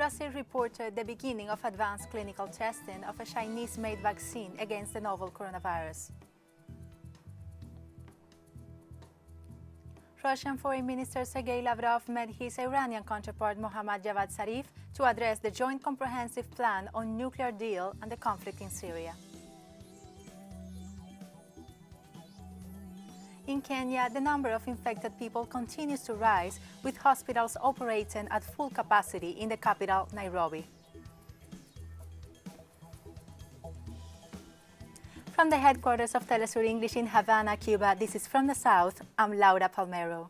Brazil reported the beginning of advanced clinical testing of a Chinese-made vaccine against the novel coronavirus. Russian Foreign Minister Sergei Lavrov met his Iranian counterpart Mohammad Javad Zarif to address the joint comprehensive plan on nuclear deal and the conflict in Syria. In Kenya, the number of infected people continues to rise, with hospitals operating at full capacity in the capital, Nairobi. From the headquarters of Telesur English in Havana, Cuba, this is From the South. I'm Laura Palmero.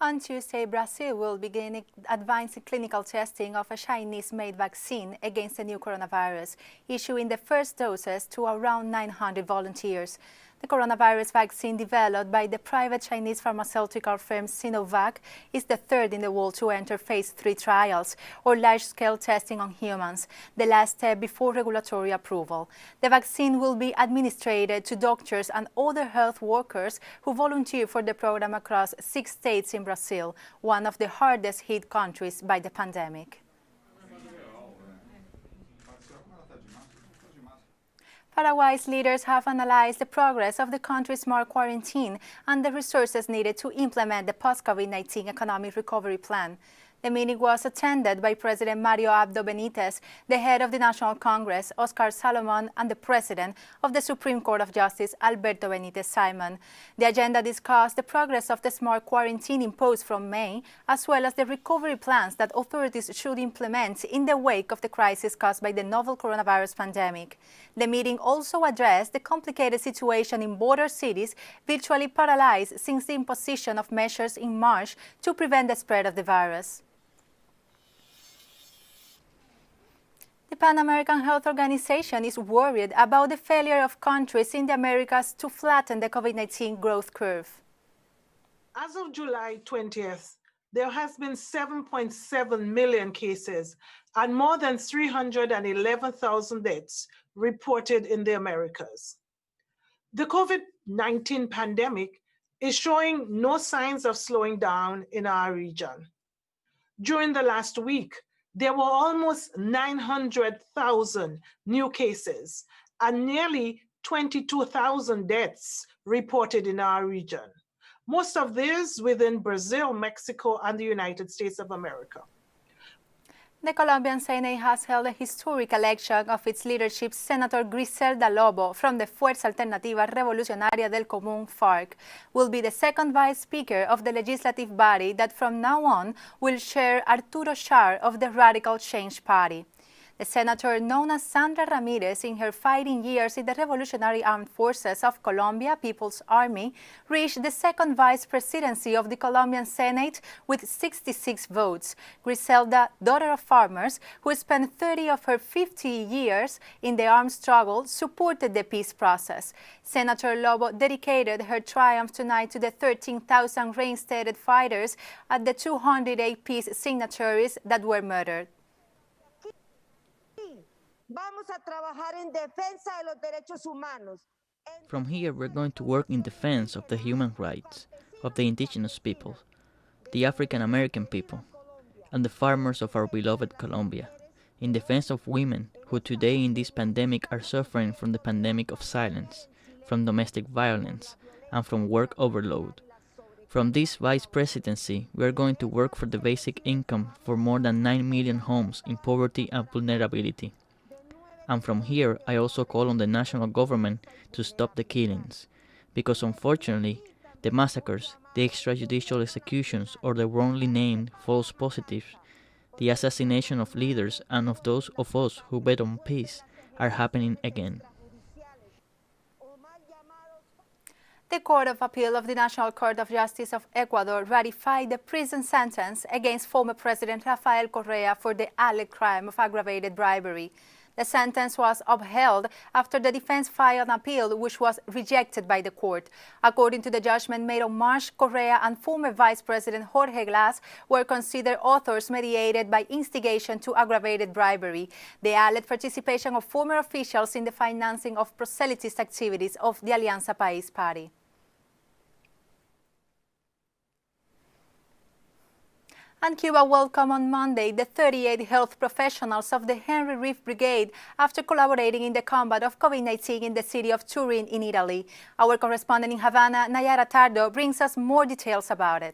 On Tuesday, Brazil will begin advanced clinical testing of a Chinese-made vaccine against the new coronavirus, issuing the first doses to around 900 volunteers. The coronavirus vaccine developed by the private Chinese pharmaceutical firm Sinovac is the third in the world to enter phase 3 trials, or large-scale testing on humans, the last step before regulatory approval. The vaccine will be administered to doctors and other health workers who volunteer for the program across 6 states in Brazil, one of the hardest hit countries by the pandemic. Paraguay's leaders have analyzed the progress of the country's smart quarantine and the resources needed to implement the post-COVID-19 economic recovery plan. The meeting was attended by President Mario Abdo Benitez, the head of the National Congress, Oscar Salomon, and the President of the Supreme Court of Justice, Alberto Benitez Simon. The agenda discussed the progress of the smart quarantine imposed from May, as well as the recovery plans that authorities should implement in the wake of the crisis caused by the novel coronavirus pandemic. The meeting also addressed the complicated situation in border cities, virtually paralyzed since the imposition of measures in March to prevent the spread of the virus. The Pan American Health Organization is worried about the failure of countries in the Americas to flatten the COVID-19 growth curve. As of July 20th, there has been 7.7 million cases and more than 311,000 deaths reported in the Americas. The COVID-19 pandemic is showing no signs of slowing down in our region. During the last week, there were almost 900,000 new cases and nearly 22,000 deaths reported in our region. Most of these within Brazil, Mexico, and the United States of America. The Colombian Senate has held a historic election of its leadership. Senator Griselda Lobo from the Fuerza Alternativa Revolucionaria del Común, FARC, will be the second vice speaker of the legislative body that from now on will share Arturo Char of the Radical Change Party. The senator, known as Sandra Ramirez in her fighting years in the Revolutionary Armed Forces of Colombia People's Army, reached the second vice presidency of the Colombian Senate with 66 votes. Griselda, daughter of farmers, who spent 30 of her 50 years in the armed struggle, supported the peace process. Senator Lobo dedicated her triumph tonight to the 13,000 reinstated fighters at the 208 peace signatories that were murdered. From here, we're going to work in defense of the human rights of the indigenous peoples, the African American people, and the farmers of our beloved Colombia, in defense of women who today in this pandemic are suffering from the pandemic of silence, from domestic violence, and from work overload. From this vice presidency, we are going to work for the basic income for more than 9 million homes in poverty and vulnerability. And from here, I also call on the national government to stop the killings, because unfortunately, the massacres, the extrajudicial executions, or the wrongly named false positives, the assassination of leaders and of those of us who bet on peace, are happening again. The Court of Appeal of the National Court of Justice of Ecuador ratified the prison sentence against former President Rafael Correa for the alleged crime of aggravated bribery. The sentence was upheld after the defense filed an appeal, which was rejected by the court. According to the judgment made on March, Correa and former Vice President Jorge Glass were considered authors mediated by instigation to aggravated bribery. They alleged participation of former officials in the financing of proselytist activities of the Alianza País party. And Cuba welcomed on Monday the 38 health professionals of the Henry Reef Brigade after collaborating in the combat of COVID-19 in the city of Turin in Italy. Our correspondent in Havana, Nayara Tardo, brings us more details about it.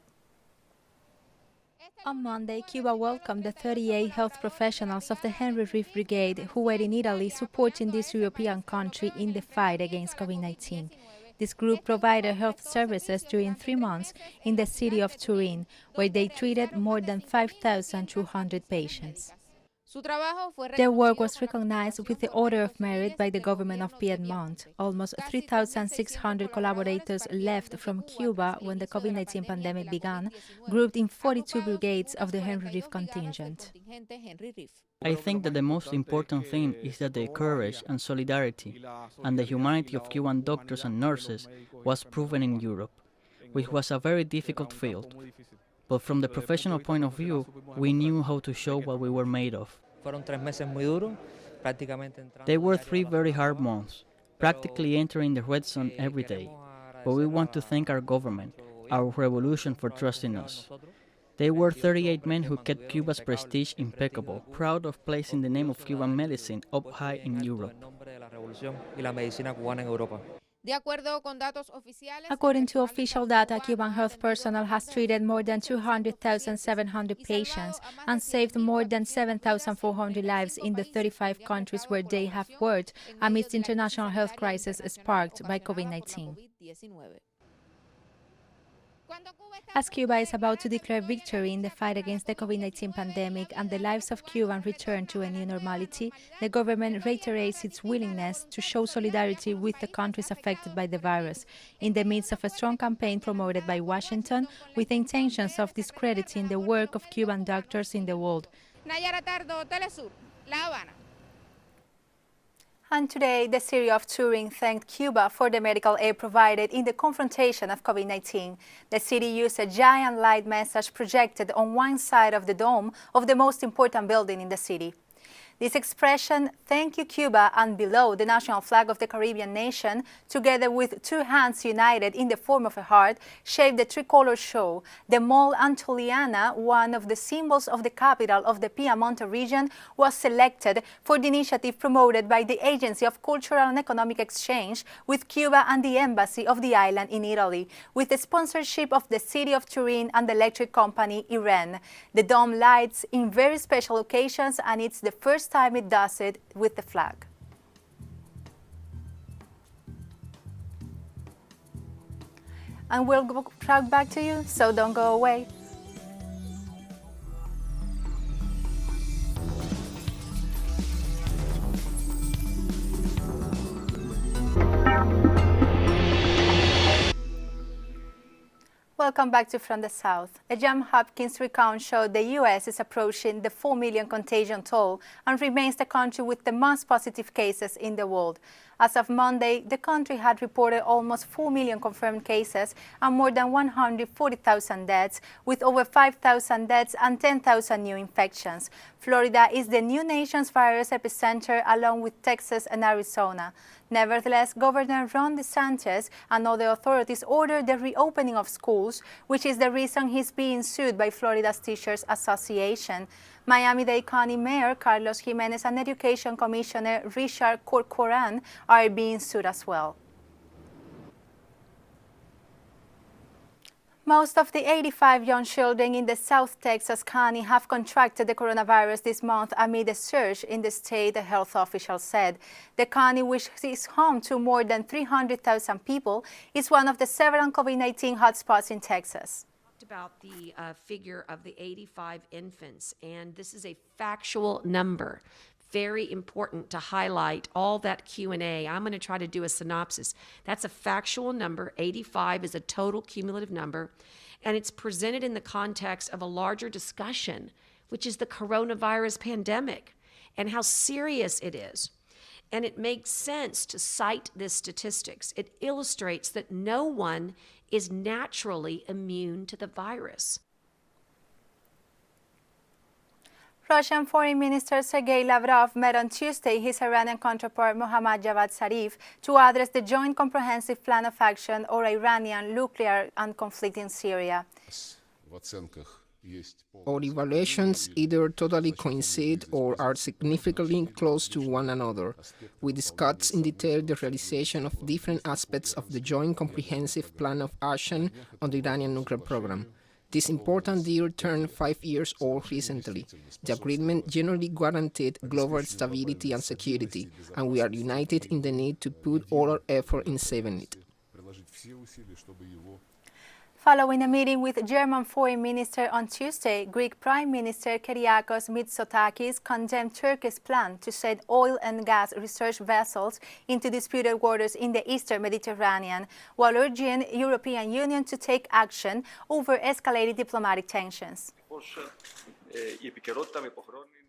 On Monday, Cuba welcomed the 38 health professionals of the Henry Reef Brigade who were in Italy supporting this European country in the fight against COVID-19. This group provided health services during 3 months in the city of Turin, where they treated more than 5,200 patients. Their work was recognized with the Order of Merit by the government of Piedmont. Almost 3,600 collaborators left from Cuba when the COVID-19 pandemic began, grouped in 42 brigades of the Henry Reef contingent. I think that the most important thing is that the courage and solidarity and the humanity of Cuban doctors and nurses was proven in Europe, which was a very difficult field. But from the professional point of view, we knew how to show what we were made of. They were 3 very hard months, practically entering the red zone every day. But we want to thank our government, our revolution, for trusting us. They were 38 men who kept Cuba's prestige impeccable, proud of placing the name of Cuban medicine up high in Europe. According to official data, Cuban health personnel has treated more than 200,700 patients and saved more than 7,400 lives in the 35 countries where they have worked amidst the international health crisis sparked by COVID-19. As Cuba is about to declare victory in the fight against the COVID-19 pandemic and the lives of Cubans return to a new normality, the government reiterates its willingness to show solidarity with the countries affected by the virus, in the midst of a strong campaign promoted by Washington with the intentions of discrediting the work of Cuban doctors in the world. Nayara Tardo, Telesur, La Habana. And today, the city of Turin thanked Cuba for the medical aid provided in the confrontation of COVID-19. The city used a giant light message projected on one side of the dome of the most important building in the city. This expression, "Thank you, Cuba," and below the national flag of the Caribbean nation, together with 2 hands united in the form of a heart, shaped the tricolor show. The Mall Antoliana, one of the symbols of the capital of the Piemonte region, was selected for the initiative promoted by the Agency of Cultural and Economic Exchange with Cuba and the Embassy of the island in Italy, with the sponsorship of the city of Turin and the electric company Iranian. The dome lights in very special occasions, and it's the first time it does it with the flag. And we'll go right back to you, so don't go away. Welcome back to From the South. A Johns Hopkins recount showed the U.S. is approaching the 4 million contagion toll and remains the country with the most positive cases in the world. As of Monday, the country had reported almost 4 million confirmed cases and more than 140,000 deaths, with over 5,000 deaths and 10,000 new infections. Florida is the new nation's virus epicenter, along with Texas and Arizona. Nevertheless, Governor Ron DeSantis and other authorities ordered the reopening of schools, which is the reason he's being sued by Florida's Teachers Association. Miami-Dade County Mayor Carlos Jimenez and Education Commissioner Richard Corcoran are being sued as well. Most of the 85 young children in the South Texas County have contracted the coronavirus this month amid a surge in the state, the health officials said. The county, which is home to more than 300,000 people, is one of the several COVID-19 hotspots in Texas. About the figure of the 85 infants, and this is a factual number. Very important to highlight all that Q&A. I'm going to try to do a synopsis. That's a factual number. 85 is a total cumulative number, and it's presented in the context of a larger discussion, which is the coronavirus pandemic. and how serious it is. And it makes sense to cite this statistics. It illustrates that no one is naturally immune to the virus. Russian Foreign Minister Sergei Lavrov met on Tuesday his Iranian counterpart Mohammad Javad Zarif to address the Joint Comprehensive Plan of Action or Iranian nuclear and conflict in Syria. Our evaluations either totally coincide or are significantly close to one another. We discussed in detail the realization of different aspects of the Joint Comprehensive Plan of Action on the Iranian nuclear program. This important deal turned 5 years old recently. The agreement generally guaranteed global stability and security, and we are united in the need to put all our effort in saving it. Following a meeting with German Foreign Minister on Tuesday, Greek Prime Minister Kyriakos Mitsotakis condemned Turkey's plan to send oil and gas research vessels into disputed waters in the Eastern Mediterranean, while urging the European Union to take action over escalated diplomatic tensions.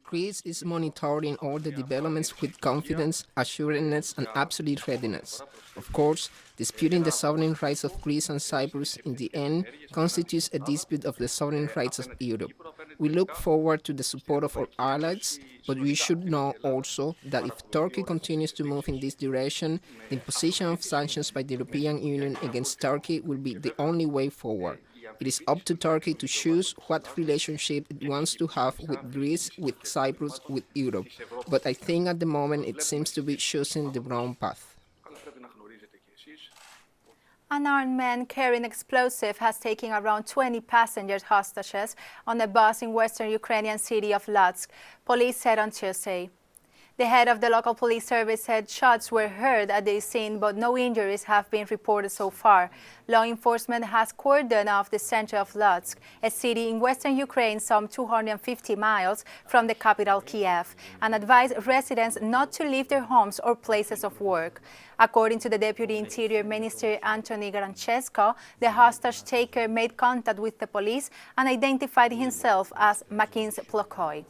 Greece is monitoring all the developments with confidence, assuredness, and absolute readiness. Of course, disputing the sovereign rights of Greece and Cyprus in the end constitutes a dispute of the sovereign rights of Europe. We look forward to the support of our allies, but we should know also that if Turkey continues to move in this direction, the imposition of sanctions by the European Union against Turkey will be the only way forward. It is up to Turkey to choose what relationship it wants to have with Greece, with Cyprus, with Europe. But I think at the moment it seems to be choosing the wrong path. An armed man carrying explosive has taken around 20 passengers hostages on a bus in western Ukrainian city of Lutsk, police said on Tuesday. The head of the local police service said shots were heard at the scene, but no injuries have been reported so far. Law enforcement has cordoned off the center of Lutsk, a city in western Ukraine some 250 miles from the capital Kiev, and advised residents not to leave their homes or places of work. According to the Deputy Interior Minister Antony Granchesko, the hostage taker made contact with the police and identified himself as Makins Plokoi.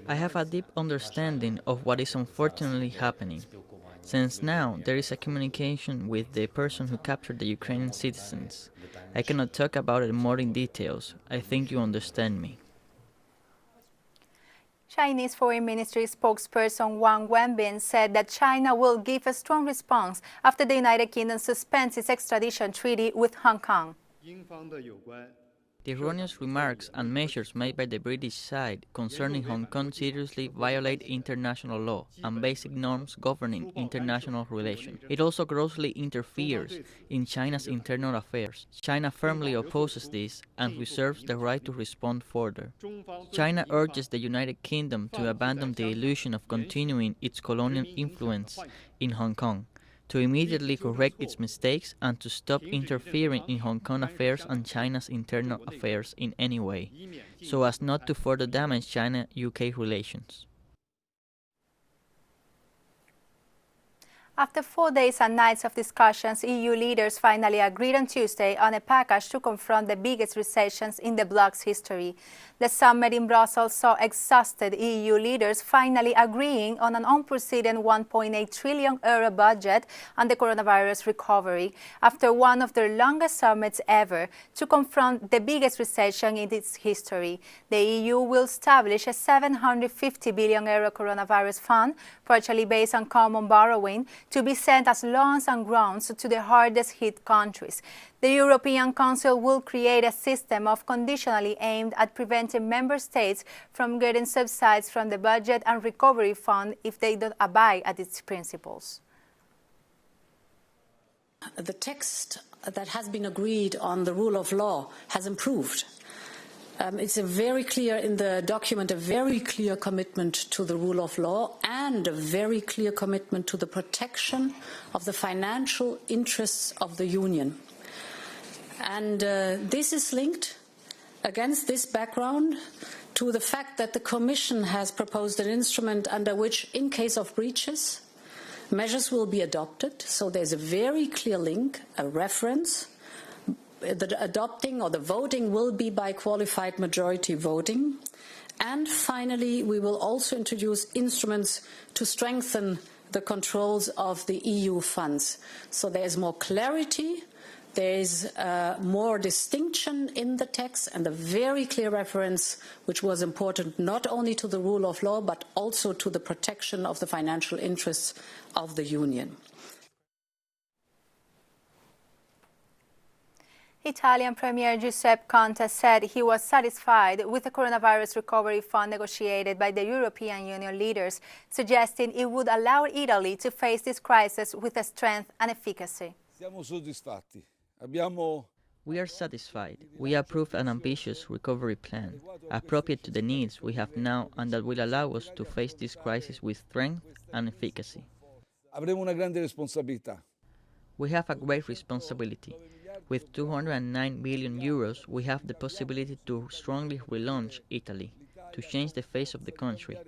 I have a deep understanding of what is unfortunately happening. Since now there is a communication with the person who captured the Ukrainian citizens, I cannot talk about it more in details. I think you understand me. Chinese Foreign Ministry spokesperson Wang Wenbin said that China will give a strong response after the United Kingdom suspends its extradition treaty with Hong Kong. The erroneous remarks and measures made by the British side concerning Hong Kong seriously violate international law and basic norms governing international relations. It also grossly interferes in China's internal affairs. China firmly opposes this and reserves the right to respond further. China urges the United Kingdom to abandon the illusion of continuing its colonial influence in Hong Kong, to immediately correct its mistakes and to stop interfering in Hong Kong affairs and China's internal affairs in any way, so as not to further damage China-UK relations. After 4 days and nights of discussions, EU leaders finally agreed on Tuesday on a package to confront the biggest recessions in the bloc's history. The summit in Brussels saw exhausted EU leaders finally agreeing on an unprecedented €1.8 trillion budget and the coronavirus recovery, after one of their longest summits ever, to confront the biggest recession in its history. The EU will establish a €750 billion coronavirus fund, partially based on common borrowing, to be sent as loans and grants to the hardest hit countries. The European Council will create a system of conditionally aimed at preventing member states from getting subsidies from the Budget and Recovery Fund if they don't abide at its principles. The text that has been agreed on the rule of law has improved. It's a very clear in the document, a very clear commitment to the rule of law and a very clear commitment to the protection of the financial interests of the Union. And this is linked, against this background, to the fact that the Commission has proposed an instrument under which, in case of breaches, measures will be adopted. So there's a very clear link, a reference the adopting or the voting will be by qualified majority voting. And finally, we will also introduce instruments to strengthen the controls of the EU funds. So there is more clarity, there is more distinction in the text, and a very clear reference, which was important not only to the rule of law, but also to the protection of the financial interests of the Union. Italian Premier Giuseppe Conte said he was satisfied with the coronavirus recovery fund negotiated by the European Union leaders, suggesting it would allow Italy to face this crisis with strength and efficacy. We are satisfied. We approved an ambitious recovery plan, appropriate to the needs we have now and that will allow us to face this crisis with strength and efficacy. We have a great responsibility. With 209 billion euros, we have the possibility to strongly relaunch Italy, to change the face of the country.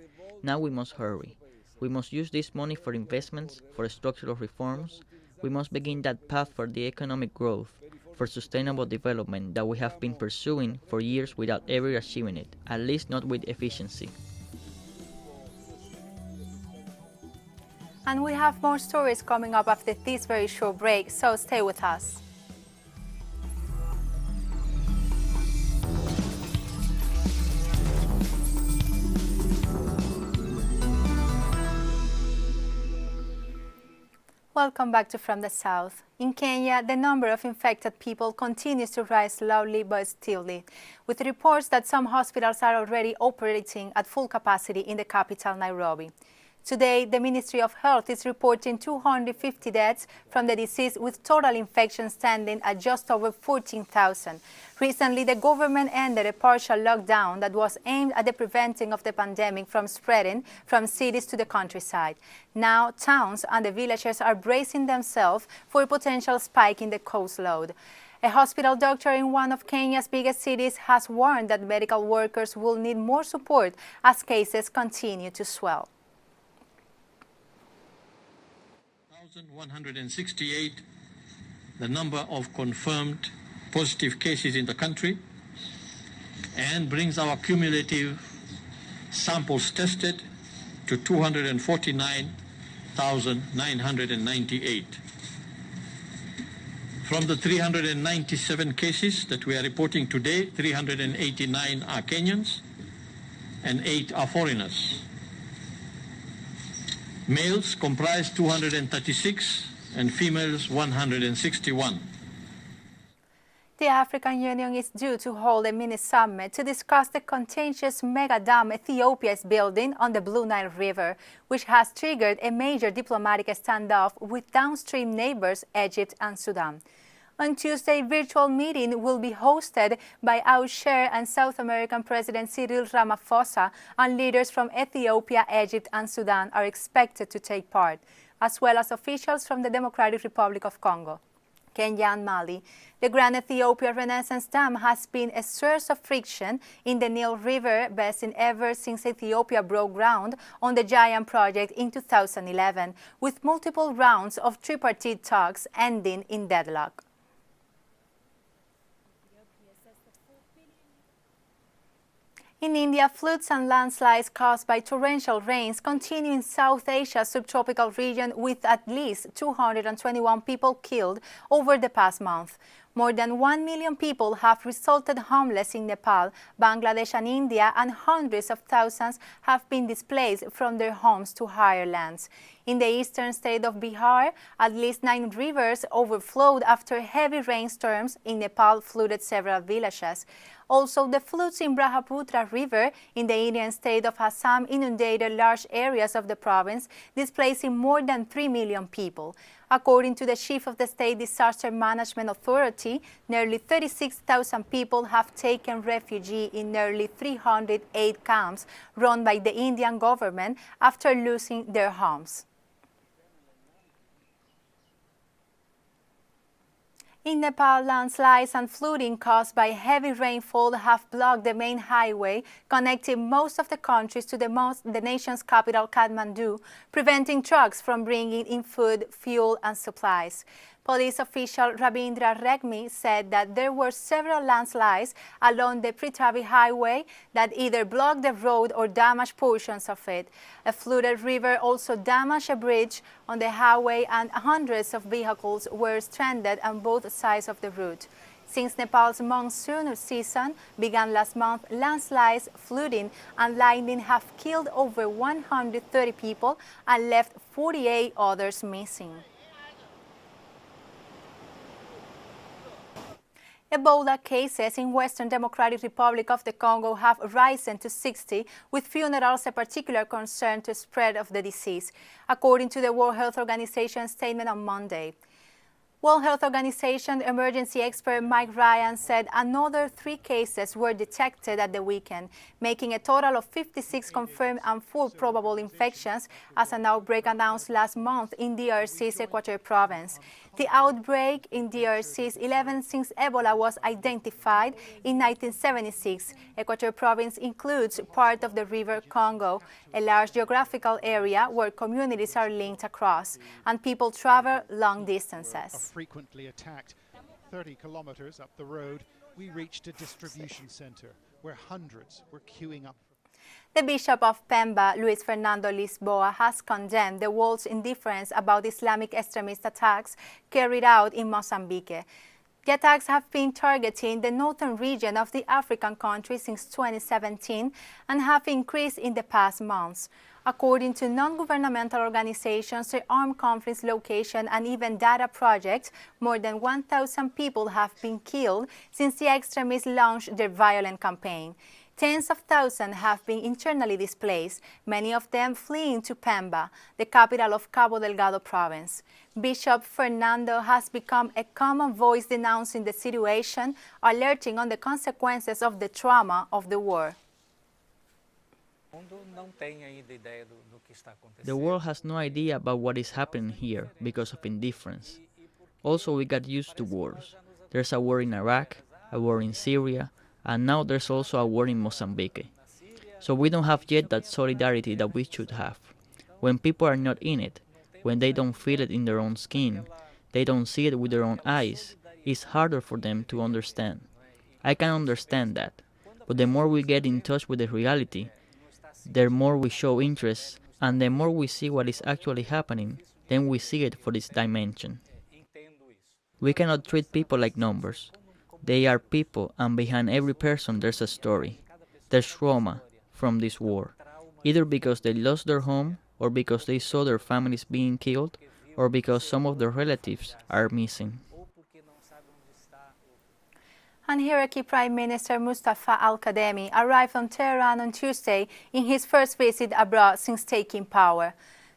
Now we must hurry. We must use this money for investments, for structural reforms. We must begin that path for the economic growth, for sustainable development that we have been pursuing for years without ever achieving it, at least not with efficiency. And we have more stories coming up after this very short break, so stay with us. Welcome back to From the South. In Kenya, the number of infected people continues to rise slowly but steadily, with reports that some hospitals are already operating at full capacity in the capital, Nairobi. Today, the Ministry of Health is reporting 250 deaths from the disease, with total infections standing at just over 14,000. Recently, the government ended a partial lockdown that was aimed at the preventing of the pandemic from spreading from cities to the countryside. Now, towns and the villages are bracing themselves for a potential spike in the caseload. A hospital doctor in one of Kenya's biggest cities has warned that medical workers will need more support as cases continue to swell. 1,168 the number of confirmed positive cases in the country, and brings our cumulative samples tested to 249,998. From the 397 cases that we are reporting today, 389 are Kenyans and 8 are foreigners. Males comprise 236 and females 161. The African Union is due to hold a mini-summit to discuss the contentious mega dam Ethiopia is building on the Blue Nile River, which has triggered a major diplomatic standoff with downstream neighbors Egypt and Sudan. On Tuesday, a virtual meeting will be hosted by our chair and South American President Cyril Ramaphosa, and leaders from Ethiopia, Egypt, and Sudan are expected to take part, as well as officials from the Democratic Republic of Congo, Kenya, and Mali. The Grand Ethiopia Renaissance Dam has been a source of friction in the Nile River basin ever since Ethiopia broke ground on the giant project in 2011, with multiple rounds of tripartite talks ending in deadlock. In India, floods and landslides caused by torrential rains continue in South Asia's subtropical region, with at least 221 people killed over the past month. More than 1 million people have resulted homeless in Nepal, Bangladesh, and India, and hundreds of thousands have been displaced from their homes to higher lands. In the eastern state of Bihar, at least 9 rivers overflowed after heavy rainstorms in Nepal flooded several villages. Also, the floods in Brahmaputra River in the Indian state of Assam inundated large areas of the province, displacing more than 3 million people. According to the chief of the State Disaster Management Authority, nearly 36,000 people have taken refuge in nearly 308 camps run by the Indian government after losing their homes. In Nepal, landslides and flooding caused by heavy rainfall have blocked the main highway connecting most of the countries to the nation's capital, Kathmandu, preventing trucks from bringing in food, fuel, and supplies. Police official Ravindra Regmi said that there were several landslides along the Prithvi highway that either blocked the road or damaged portions of it. A flooded river also damaged a bridge on the highway, and hundreds of vehicles were stranded on both sides of the route. Since Nepal's monsoon season began last month, landslides, flooding, and lightning have killed over 130 people and left 48 others missing. Ebola cases in Western Democratic Republic of the Congo have risen to 60, with funerals a particular concern to spread of the disease, according to the World Health Organization statement on Monday. World Health Organization emergency expert Mike Ryan said another 3 cases were detected at the weekend, making a total of 56 confirmed and 4 probable infections, as an outbreak announced last month in DRC's Ecuador province. The outbreak in DRC's 11th since Ebola was identified in 1976. Ecuador province includes part of the river Congo, a large geographical area where communities are linked across, and people travel long distances. Frequently attacked. 30 kilometers up the road, we reached a distribution center where hundreds were queuing up. The Bishop of Pemba, Luis Fernando Lisboa, has condemned the world's indifference about Islamic extremist attacks carried out in Mozambique. The attacks have been targeting the northern region of the African country since 2017 and have increased in the past months. According to non-governmental organizations, the Armed Conflicts Location and even Data Project, more than 1,000 people have been killed since the extremists launched their violent campaign. Tens of thousands have been internally displaced, many of them fleeing to Pemba, the capital of Cabo Delgado province. Bishop Fernando has become a common voice denouncing the situation, alerting on the consequences of the trauma of the war. The world has no idea about what is happening here because of indifference. Also, we got used to wars. There's a war in Iraq, a war in Syria, and now there's also a war in Mozambique. So we don't have yet that solidarity that we should have. When people are not in it, when they don't feel it in their own skin, they don't see it with their own eyes, it's harder for them to understand. I can understand that, but the more we get in touch with the reality, the more we show interest, and the more we see what is actually happening, then we see it for its dimension. We cannot treat people like numbers. They are people, and behind every person there's a story. There's trauma from this war, either because they lost their home, or because they saw their families being killed, or because some of their relatives are missing. And Iraqi Prime Minister Mustafa al-Kadhimi arrived on Tehran on Tuesday in his first visit abroad since taking power.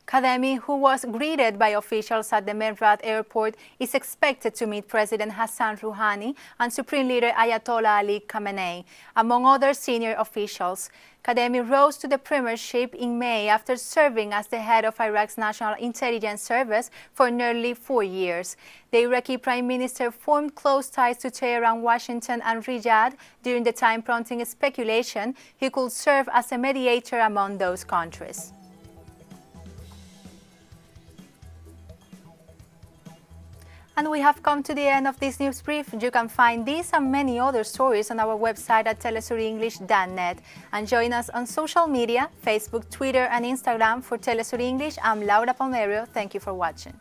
Kadhimi, who was greeted by officials at the Mehrabad airport, is expected to meet President Hassan Rouhani and Supreme Leader Ayatollah Ali Khamenei, among other senior officials. Kadhimi rose to the premiership in May after serving as the head of Iraq's National Intelligence Service for nearly 4 years. The Iraqi Prime Minister formed close ties to Tehran, Washington, and Riyadh during the time, prompting speculation he could serve as a mediator among those countries. And we have come to the end of this news brief. You can find these and many other stories on our website at telesurenglish.net. And join us on social media, Facebook, Twitter, and Instagram for Telesur English. I'm Laura Palmerio. Thank you for watching.